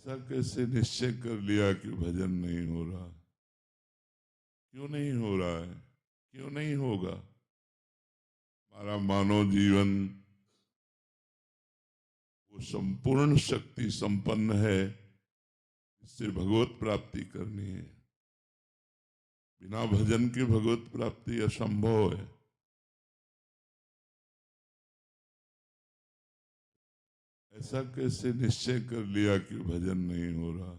ऐसा कैसे निश्चय कर लिया कि भजन नहीं हो रहा? क्यों नहीं हो रहा है? क्यों नहीं होगा? हमारा मानव जीवन वो संपूर्ण शक्ति संपन्न है, इससे भगवत प्राप्ति करनी है। बिना भजन के भगवत प्राप्ति असंभव है। ऐसा कैसे निश्चय कर लिया कि भजन नहीं हो रहा?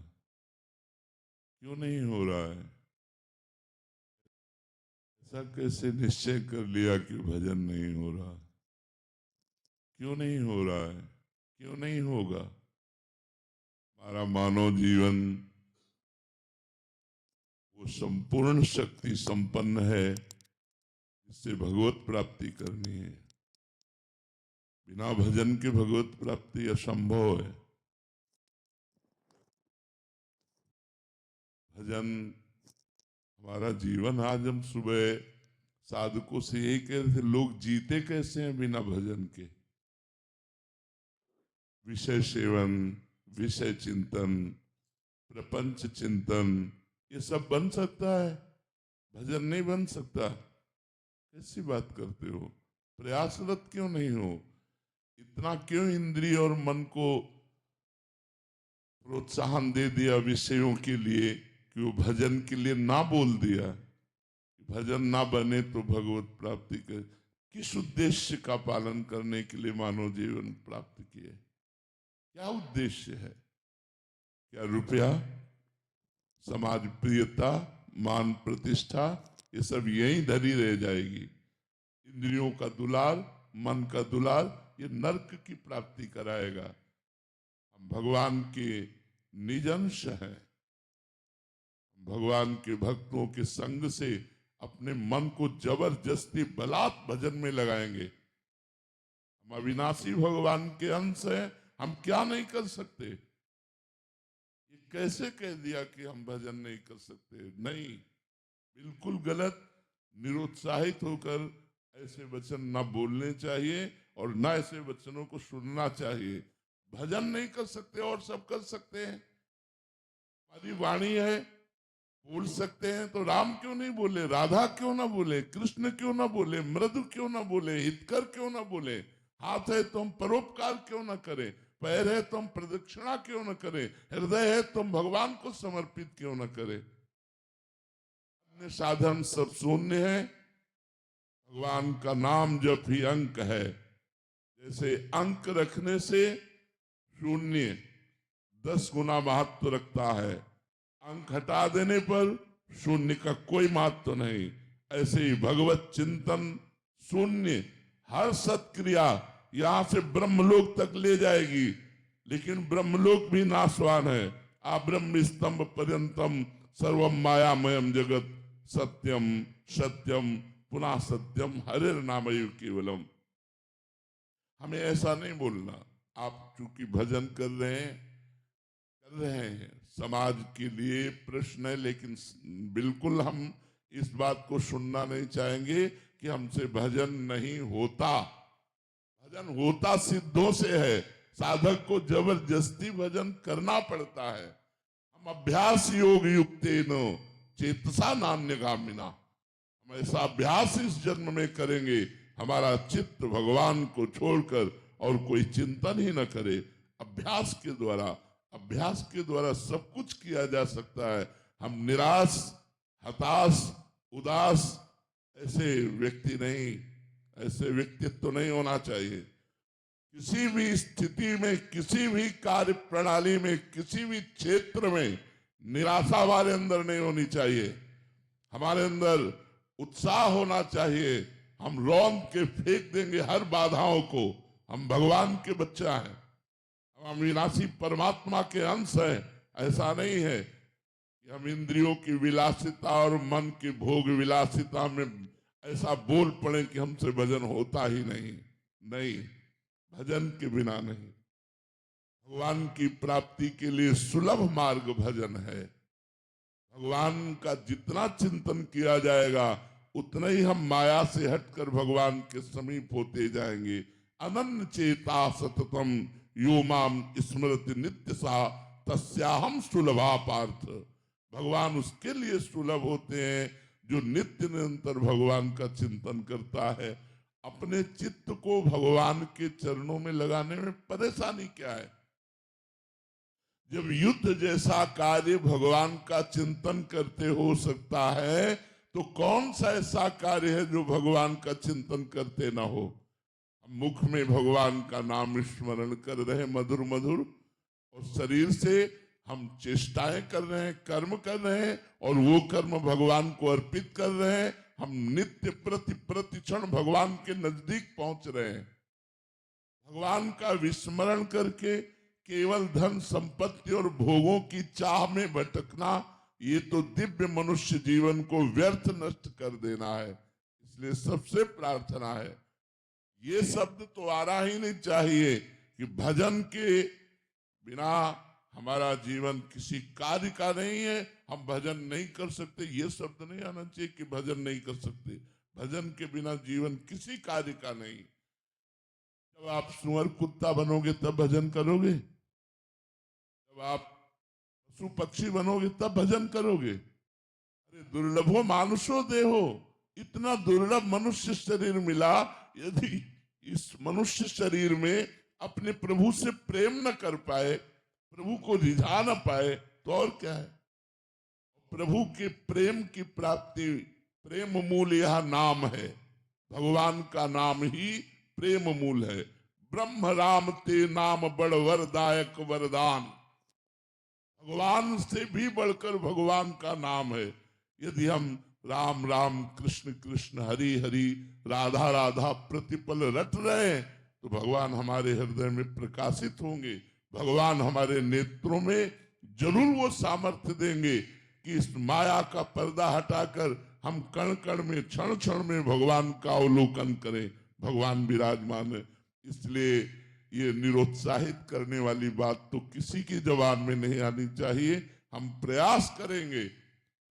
क्यों नहीं हो रहा है? ऐसा कैसे निश्चय कर लिया कि भजन नहीं हो रहा? क्यों नहीं हो रहा है? क्यों नहीं होगा? हमारा मानव जीवन वो संपूर्ण शक्ति संपन्न है, इससे भगवत प्राप्ति करनी है। बिना भजन के भगवत प्राप्ति असंभव है। भजन हमारा जीवन। आज हम सुबह साधकों से यही कह रहे थे, लोग जीते कैसे हैं बिना भजन के? विषय सेवन, विषय चिंतन, प्रपंच चिंतन, ये सब बन सकता है, भजन नहीं बन सकता। कैसी बात करते हो? प्रयासरत क्यों नहीं हो? इतना क्यों इंद्रिय और मन को प्रोत्साहन दे दिया विषयों के लिए कि वो भजन के लिए ना बोल दिया? भजन ना बने तो भगवत प्राप्ति कर किस उद्देश्य का पालन करने के लिए मानव जीवन प्राप्त किए? क्या उद्देश्य है? क्या रुपया, समाज प्रियता, मान प्रतिष्ठा, ये सब यहीं धरी रह जाएगी। इंद्रियों का दुलार, मन का दुलार, ये नरक की प्राप्ति कराएगा। हम भगवान के निज अंश हैं। भगवान के भक्तों के संग से अपने मन को जबरदस्ती बलात् भजन में लगाएंगे। हम अविनाशी भगवान के अंश हैं, हम क्या नहीं कर सकते? ये कैसे कह दिया कि हम भजन नहीं कर सकते? नहीं, बिल्कुल गलत। निरुत्साहित होकर ऐसे वचन ना बोलने चाहिए और ना ऐसे वचनों को सुनना चाहिए। भजन नहीं कर सकते और सब कर सकते हैं। हमारी वाणी है, बोल सकते हैं, तो राम क्यों नहीं बोले? राधा क्यों ना बोले? कृष्ण क्यों ना बोले? मृदु क्यों ना बोले? हितकर क्यों ना बोले? हाथ है तो हम परोपकार क्यों ना करें? पैर है तो हम प्रदक्षिणा क्यों ना करें? हृदय है तो हम भगवान को समर्पित क्यों ना करें? अन्य साधन सब शून्य है। भगवान का नाम जप ही अंक है। जैसे अंक रखने से शून्य 10 गुना महत्व रखता है, अंक हटा देने पर शून्य का कोई महत्व नहीं। ऐसे ही भगवत चिंतन शून्य, हर सत्क्रिया यहां से ब्रह्मलोक तक ले जाएगी, लेकिन ब्रह्मलोक भी नाशवान है। आ ब्रह्म स्तंभ पर्यंतम सर्वम मायामयम जगत सत्यम सत्यम पुनः सत्यम हरिर नामयु केवलम। हमें ऐसा नहीं बोलना। आप चूंकि भजन कर रहे हैं, समाज के लिए प्रश्न है, लेकिन बिल्कुल हम इस बात को सुनना नहीं चाहेंगे कि हमसे भजन नहीं होता। भजन होता सिद्धों से है। साधक को जबरदस्ती भजन करना पड़ता है। हम अभ्यास योग युक्तेनो चेतसा नान्यगामिना, हम ऐसा अभ्यास इस जन्म में करेंगे, हमारा चित्त भगवान को छोड़कर और कोई चिंतन ही न करे। अभ्यास के द्वारा सब कुछ किया जा सकता है। हम निराश, हताश, उदास ऐसे व्यक्ति नहीं, ऐसे व्यक्तित्व नहीं होना चाहिए। किसी भी स्थिति में, किसी भी कार्य प्रणाली में, किसी भी क्षेत्र में निराशा हमारे अंदर नहीं होनी चाहिए। हमारे अंदर उत्साह होना चाहिए। हम रौंद के फेंक देंगे हर बाधाओं को। हम भगवान के बच्चा हैं, हम अविनाशी परमात्मा के अंश हैं। ऐसा नहीं है कि हम इंद्रियों की विलासिता और मन की भोग विलासिता में ऐसा बोल पड़े कि हमसे भजन होता ही नहीं। नहीं, भजन के बिना नहीं। भगवान की प्राप्ति के लिए सुलभ मार्ग भजन है। भगवान का जितना चिंतन किया जाएगा उतना ही हम माया से हटकर भगवान के समीप होते जाएंगे। अनन्य चेता सततम यो माम स्मृति नित्य सा तस्याहम सुलभा पार्थ। भगवान उसके लिए सुलभ होते हैं जो नित्य निरंतर भगवान का चिंतन करता है। अपने चित्त को भगवान के चरणों में लगाने में परेशानी क्या है? जब युद्ध जैसा कार्य भगवान का चिंतन करते हो सकता है, तो कौन सा ऐसा कार्य है जो भगवान का चिंतन करते ना हो? मुख में भगवान का नाम स्मरण कर रहे मधुर मधुर, और शरीर से हम चेष्टाएं कर रहे हैं, कर्म कर रहे हैं, और वो कर्म भगवान को अर्पित कर रहे हैं। हम नित्य प्रतिक्षण भगवान के नजदीक पहुंच रहे हैं। भगवान का विस्मरण करके केवल धन संपत्ति और भोगों की चाह में भटकना, ये तो दिव्य मनुष्य जीवन को व्यर्थ नष्ट कर देना है। इसलिए सबसे प्रार्थना है, ये शब्द तो आ रहा ही नहीं चाहिए कि भजन के बिना हमारा जीवन किसी कार्य का नहीं है, हम भजन नहीं कर सकते। ये शब्द नहीं आना चाहिए कि भजन नहीं कर सकते। भजन के बिना जीवन किसी कार्य का नहीं। जब आप सुअर कुत्ता बनोगे तब भजन करोगे, जब आप पशु पक्षी बनोगे तब भजन करोगे। अरे दुर्लभो मानुषो देहो, इतना दुर्लभ मनुष्य शरीर मिला, यदि इस मनुष्य शरीर में अपने प्रभु से प्रेम न कर पाए, प्रभु को रिझा न पाए, तो और क्या है? प्रभु के प्रेम की प्राप्ति, प्रेम मूल यह नाम है। भगवान का नाम ही प्रेम मूल है। ब्रह्म राम ते नाम बड़ वरदायक वरदान। भगवान से भी बढ़कर भगवान का नाम है। यदि हम राम राम कृष्ण कृष्ण हरि हरि राधा राधा प्रतिपल रट रहे हैं, तो भगवान हमारे हृदय में प्रकाशित होंगे। भगवान हमारे नेत्रों में जरूर वो सामर्थ्य देंगे कि इस माया का पर्दा हटाकर हम कण कण में क्षण क्षण में भगवान का अवलोकन करें। भगवान विराजमान है। इसलिए ये निरुत्साहित करने वाली बात तो किसी की जबान में नहीं आनी चाहिए। हम प्रयास करेंगे,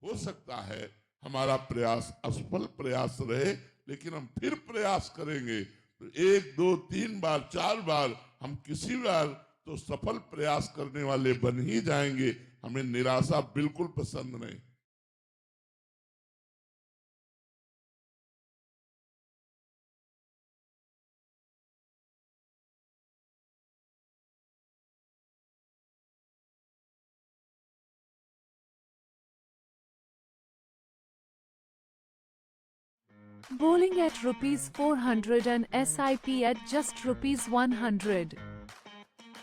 हो सकता है हमारा प्रयास असफल प्रयास रहे, लेकिन हम फिर प्रयास करेंगे। तो 1 2 3 बार 4 बार हम किसी बार तो सफल प्रयास करने वाले बन ही जाएंगे। हमें निराशा बिल्कुल पसंद नहीं। Bowling at ₹400 and SIP at just ₹100.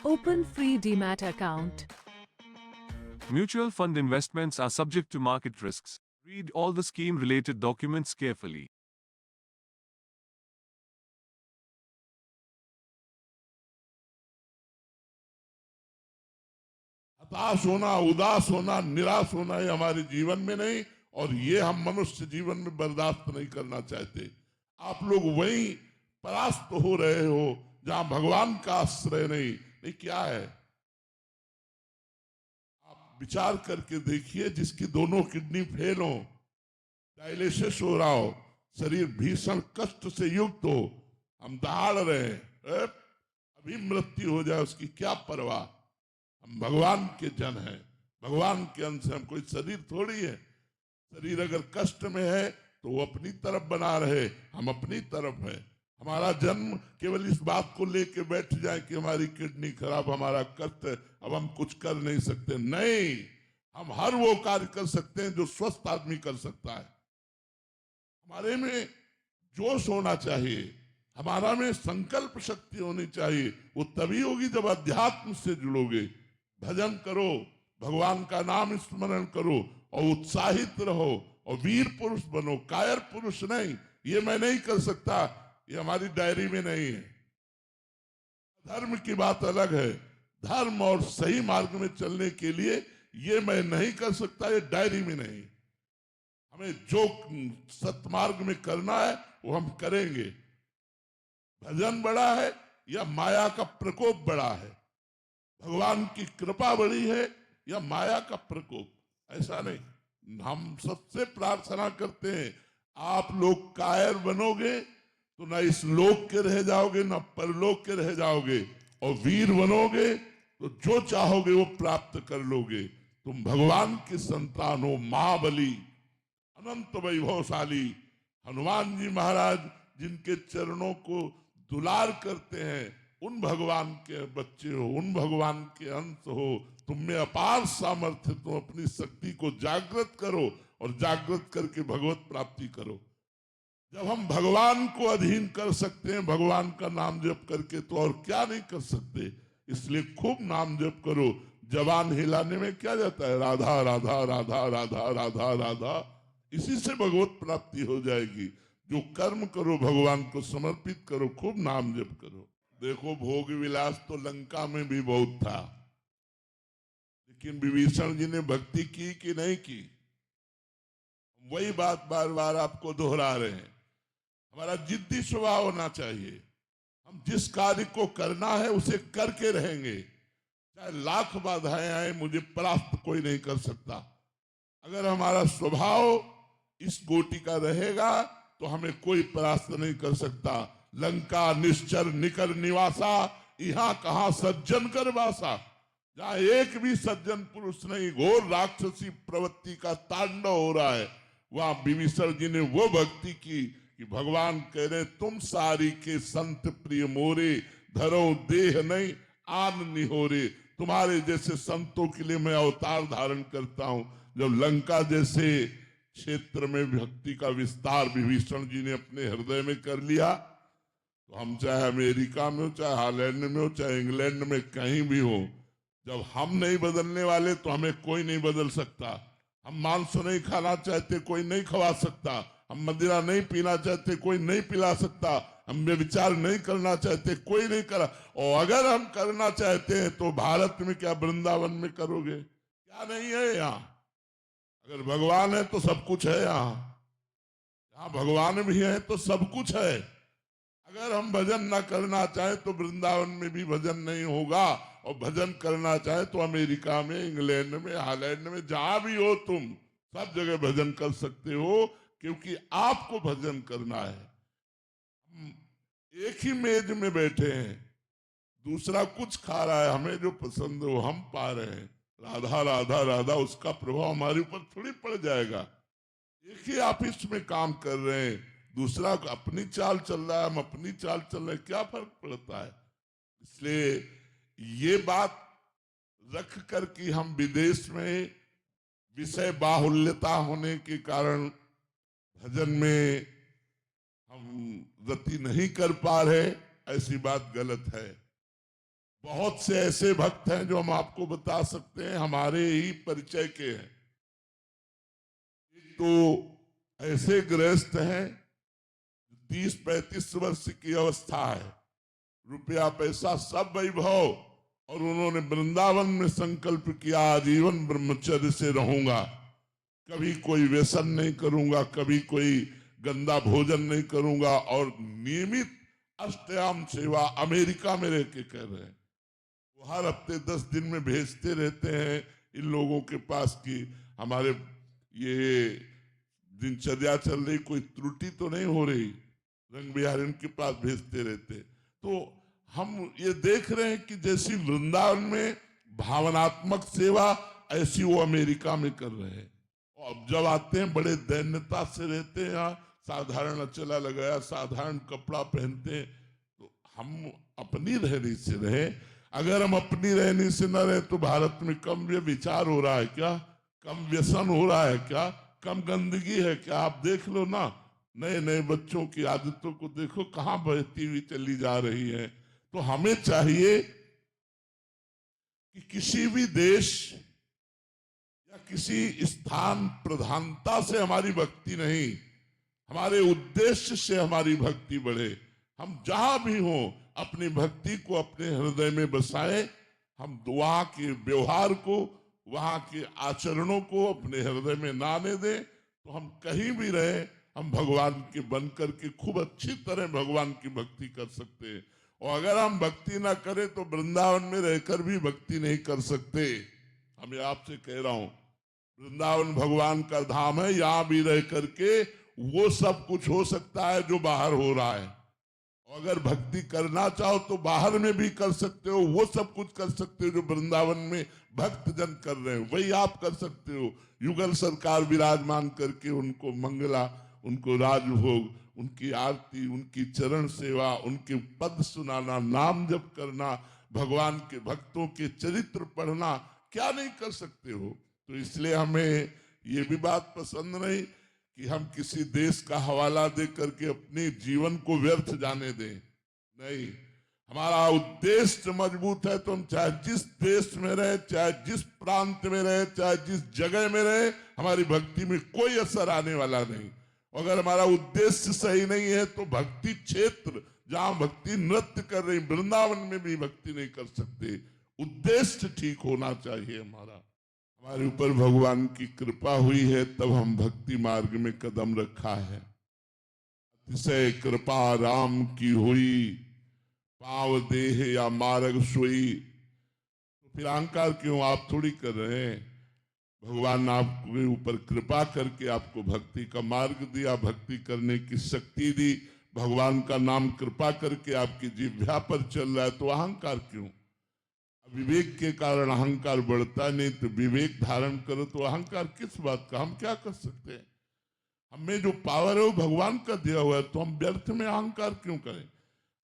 Open free Demat account. Mutual fund investments are subject to market risks. Read all the scheme-related documents carefully. हताश होना, उदास होना, निराश होना ये हमारे जीवन में नहीं, और ये हम मनुष्य जीवन में बर्दाश्त नहीं करना चाहते। आप लोग वहीं परास्त हो रहे हो जहां भगवान का आश्रय नहीं क्या है? आप विचार करके देखिए, जिसकी दोनों किडनी फेल हो, डायलिसिस हो रहा हो, शरीर भीषण कष्ट से युक्त हो, हम दहाड़ रहे हैं, अभी मृत्यु हो जाए उसकी क्या परवाह? हम भगवान के जन हैं, भगवान के अंश हम, कोई शरीर थोड़ी है। शरीर अगर कष्ट में है तो वो अपनी तरफ बना रहे, हम अपनी तरफ है। हमारा जन्म केवल इस बात को लेके बैठ जाए कि हमारी किडनी खराब, हमारा कष्ट है, अब हम कुछ कर नहीं सकते। नहीं, हम हर वो कार्य कर सकते हैं जो स्वस्थ आदमी कर सकता है। हमारे में जोश होना चाहिए, हमारा में संकल्प शक्ति होनी चाहिए। वो तभी होगी जब अध्यात्म से जुड़ोगे। भजन करो, भगवान का नाम स्मरण करो, और उत्साहित रहो, और वीर पुरुष बनो, कायर पुरुष नहीं। ये मैं नहीं कर सकता, ये हमारी डायरी में नहीं है। धर्म की बात अलग है। धर्म और सही मार्ग में चलने के लिए ये मैं नहीं कर सकता, ये डायरी में नहीं। हमें जो सतमार्ग में करना है वो हम करेंगे। भजन बड़ा है या माया का प्रकोप बड़ा है? भगवान की कृपा बड़ी है या माया का प्रकोप? ऐसा नहीं। हम सबसे प्रार्थना करते हैं, आप लोग कायर बनोगे तो ना इस लोक के रह जाओगे ना परलोक के रह जाओगे, और वीर बनोगे तो जो चाहोगे वो प्राप्त कर लोगे। तुम भगवान के संतान हो, महाबली अनंत वैभवशाली हनुमान जी महाराज जिनके चरणों को दुलार करते हैं, उन भगवान के बच्चे हो, उन भगवान के अंश हो। तुम में अपार सामर्थ्य, तुम अपनी शक्ति को जागृत करो और जागृत करके भगवत प्राप्ति करो। जब हम भगवान को अधीन कर सकते हैं भगवान का नाम जप करके, तो और क्या नहीं कर सकते। इसलिए खूब नाम जप करो। जबान हिलाने में क्या जाता है, राधा राधा राधा राधा राधा राधा, इसी से भगवत प्राप्ति हो जाएगी। जो कर्म करो भगवान को समर्पित करो, खूब नाम जप करो। देखो भोग विलास तो लंका में भी बहुत था, लेकिन विभीषण जी ने भक्ति की कि नहीं की? वही बात बार बार आपको दोहरा रहे हैं। हमारा जिद्दी स्वभाव होना चाहिए। हम जिस कार्य को करना है उसे करके रहेंगे, चाहे लाख बाधाएं आए, मुझे परास्त कोई नहीं कर सकता। अगर हमारा स्वभाव इस कोटि का रहेगा तो हमें कोई परास्त नहीं कर सकता। लंका निश्चर निकर निवासा, यहाँ कहाँ सज्जन कर वासा। जहां एक भी सज्जन पुरुष नहीं, घोर राक्षसी प्रवृत्ति का तांडव हो रहा है, वहां विभीषण जी ने वो भक्ति की कि भगवान कह रहे तुम सारी के संत प्रिय मोरे, धरो देह नहीं आन निहोरे। तुम्हारे जैसे संतों के लिए मैं अवतार धारण करता हूं। जब लंका जैसे क्षेत्र में भक्ति का विस्तार विभीषण जी ने अपने हृदय में कर लिया, तो हम चाहे अमेरिका में हो, चाहे हॉलैंड में हो, चाहे इंग्लैंड में, कहीं भी हो, जब हम नहीं बदलने वाले तो हमें कोई नहीं बदल सकता। हम मांस नहीं खाना चाहते, कोई नहीं खवा सकता। हम मदिरा नहीं पीना चाहते, कोई नहीं पिला सकता। हम व्यभिचार नहीं करना चाहते, कोई नहीं करा। और अगर हम करना चाहते हैं तो भारत में क्या वृंदावन में करोगे? क्या नहीं है यहाँ? अगर भगवान है तो सब कुछ है। यहाँ भगवान भी है तो सब कुछ है। अगर हम भजन ना करना चाहें तो वृंदावन में भी भजन नहीं होगा, और भजन करना चाहे तो अमेरिका में, इंग्लैंड में, हॉलैंड में, जहां भी हो तुम, सब जगह भजन कर सकते हो, क्योंकि आपको भजन करना है। हम एक ही मेज में बैठे हैं, दूसरा कुछ खा रहा है, हमें जो पसंद है वो हम पा रहे हैं। राधा राधा राधा, उसका प्रभाव हमारे ऊपर थोड़ी पड़ जाएगा। एक ही ऑफिस में काम कर रहे हैं, दूसरा अपनी चाल चल रहा है, हम अपनी चाल चल रहे हैं, क्या फर्क पड़ता है? इसलिए ये बात रख कर कि हम विदेश में विषय बाहुल्यता होने के कारण भजन में हम रति नहीं कर पा रहे, ऐसी बात गलत है। बहुत से ऐसे भक्त हैं जो हम आपको बता सकते हैं, हमारे ही परिचय के हैं। तो ऐसे गृहस्थ हैं 30-35 वर्ष की अवस्था है, रुपया पैसा सब वैभव, और उन्होंने वृंदावन में संकल्प किया आजीवन ब्रह्मचर्य से रहूंगा, कभी कोई व्यसन नहीं करूंगा, कभी कोई गंदा भोजन नहीं करूंगा, और नियमित अष्टयाम सेवा अमेरिका में रह के कर रहे हैं। वो हर हफ्ते 10 दिन में भेजते रहते हैं इन लोगों के पास कि हमारे ये दिनचर्या चल रही, कोई त्रुटि तो नहीं हो रही, रंग बिहारी उनके पास भेजते रहते। तो हम ये देख रहे हैं कि जैसी वृंदावन में भावनात्मक सेवा, ऐसी वो अमेरिका में कर रहे हैं। और अब जब आते हैं बड़े दैन्यता से रहते हैं, यहाँ साधारण अचला लगाया, साधारण कपड़ा पहनते हैं। तो हम अपनी रहनी से रहे। अगर हम अपनी रहनी से न रहे तो भारत में कम विचार हो रहा है क्या? कम व्यसन हो रहा है क्या? कम गंदगी है क्या? आप देख लो ना, नए नए बच्चों की आदतों को देखो, कहाँ बहती हुई चली जा रही है। तो हमें चाहिए कि किसी भी देश या किसी स्थान प्रधानता से हमारी भक्ति नहीं, हमारे उद्देश्य से हमारी भक्ति बढ़े। हम जहां भी हों अपनी भक्ति को अपने हृदय में बसाएं। हम वहां के व्यवहार को, वहां के आचरणों को अपने हृदय में ना आने दें, तो हम कहीं भी रहे, हम भगवान के बन करके खूब अच्छी तरह भगवान की भक्ति कर सकते हैं। और अगर हम भक्ति ना करें तो वृंदावन में रहकर भी भक्ति नहीं कर सकते। हम ये आपसे कह रहा हूं, वृंदावन भगवान का धाम है, यहां भी रह करके वो सब कुछ हो सकता है जो बाहर हो रहा है। अगर भक्ति करना चाहो तो बाहर में भी कर सकते हो, वो सब कुछ कर सकते हो जो वृंदावन में भक्त जन कर रहे हैं, वही आप कर सकते हो। युगल सरकार विराजमान करके उनको मंगला, उनको राजभोग, उनकी आरती, उनकी चरण सेवा, उनके पद सुनाना, नाम जप करना, भगवान के भक्तों के चरित्र पढ़ना, क्या नहीं कर सकते हो। तो इसलिए हमें ये भी बात पसंद नहीं कि हम किसी देश का हवाला दे करके अपने जीवन को व्यर्थ जाने दें। नहीं, हमारा उद्देश्य मजबूत है तो हम चाहे जिस देश में रहे, चाहे जिस प्रांत में रहे, चाहे जिस जगह में रहे, हमारी भक्ति में कोई असर आने वाला नहीं। अगर हमारा उद्देश्य सही नहीं है तो भक्ति क्षेत्र जहां भक्ति नृत्य कर रही, वृंदावन में भी भक्ति नहीं कर सकते। उद्देश्य ठीक होना चाहिए हमारा। हमारे ऊपर भगवान की कृपा हुई है तब हम भक्ति मार्ग में कदम रखा है। अतिशय कृपा राम की हुई, पाव देह या मार्ग सोई। तो फिर अहंकार क्यों आप थोड़ी कर रहे हैं। भगवान ने आपके ऊपर कृपा करके आपको भक्ति का मार्ग दिया, भक्ति करने की शक्ति दी। भगवान का नाम कृपा करके आपकी जिह्वा पर चल रहा है, तो अहंकार क्यों। विवेक के कारण अहंकार बढ़ता नहीं, तो विवेक धारण करो तो अहंकार किस बात का। हम क्या कर सकते हैं। हमें जो पावर है वो भगवान का दिया हुआ है, तो हम व्यर्थ में अहंकार क्यों करें।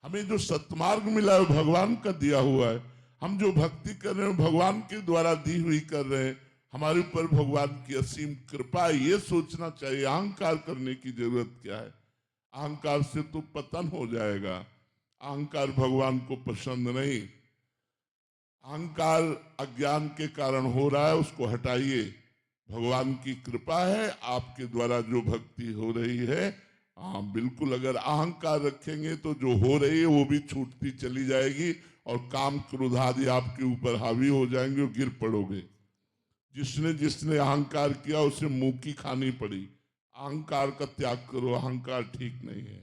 हमें जो सत्मार्ग मिला है भगवान का दिया हुआ है। हम जो भक्ति कर रहे हैं भगवान के द्वारा दी हुई कर रहे हैं। हमारे ऊपर भगवान की असीम कृपा, ये सोचना चाहिए। अहंकार करने की जरूरत क्या है। अहंकार से तो पतन हो जाएगा। अहंकार भगवान को पसंद नहीं। अहंकार अज्ञान के कारण हो रहा है, उसको हटाइए। भगवान की कृपा है, आपके द्वारा जो भक्ति हो रही है। हाँ बिल्कुल, अगर अहंकार रखेंगे तो जो हो रही है वो भी छूटती चली जाएगी और काम क्रोध आदि आपके ऊपर हावी हो जाएंगे और गिर पड़ोगे। जिसने जिसने अहंकार किया उसे मुंह की खानी पड़ी। अहंकार का त्याग करो, अहंकार ठीक नहीं है।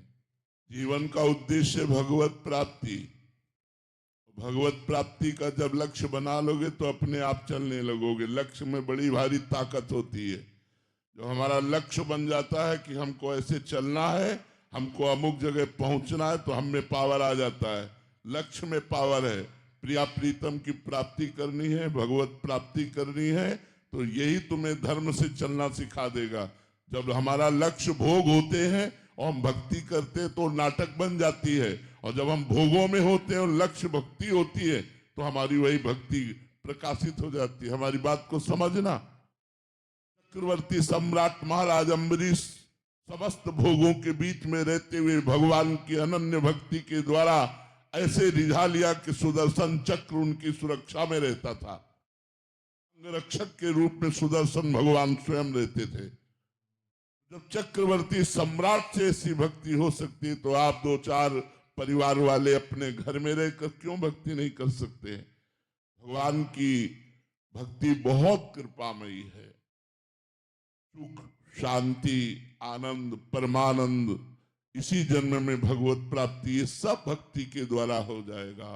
जीवन का उद्देश्य भगवत प्राप्ति। भगवत प्राप्ति का जब लक्ष्य बना लोगे तो अपने आप चलने लगोगे। लक्ष्य में बड़ी भारी ताकत होती है। जो हमारा लक्ष्य बन जाता है कि हमको ऐसे चलना है, हमको अमुक जगह पहुंचना है, तो हम में पावर आ जाता है। लक्ष्य में पावर है। प्रिया प्रीतम की प्राप्ति करनी है, भगवत प्राप्ति करनी है, तो यही तुम्हें धर्म से चलना सिखा देगा। जब हमारा लक्ष्य भोग होते हैं और हम भक्ति करते हैं तो नाटक बन जाती है, और जब हम भोगों में होते हैं और लक्ष्य भक्ति होती है तो हमारी वही भक्ति प्रकाशित हो जाती है। हमारी बात को समझना। चक्रवर्ती सम्राट महाराज अम्बरीश समस्त भोगों के बीच में रहते हुए भगवान की अनन्य भक्ति के द्वारा ऐसे रिझा लिया कि सुदर्शन चक्र उनकी सुरक्षा में रहता था। रक्षक के रूप में सुदर्शन भगवान स्वयं रहते थे। जब चक्रवर्ती सम्राट से ऐसी भक्ति हो सकती है तो आप दो चार परिवार वाले अपने घर में रहकर क्यों भक्ति नहीं कर सकते। भगवान की भक्ति बहुत कृपामयी है। सुख, शांति, आनंद, परमानंद, इसी जन्म में भगवत प्राप्ति, ये सब भक्ति के द्वारा हो जाएगा।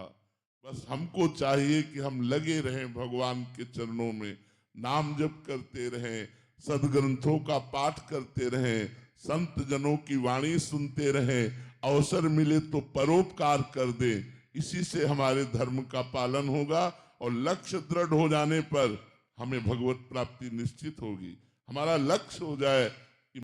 बस हमको चाहिए कि हम लगे रहें भगवान के चरणों में, नाम जप करते रहें, सदग्रंथों का पाठ करते रहें, संत जनों की वाणी सुनते रहें, अवसर मिले तो परोपकार कर दें। इसी से हमारे धर्म का पालन होगा और लक्ष्य दृढ़ हो जाने पर हमें भगवत प्राप्ति निश्चित होगी। हमारा लक्ष्य हो जाए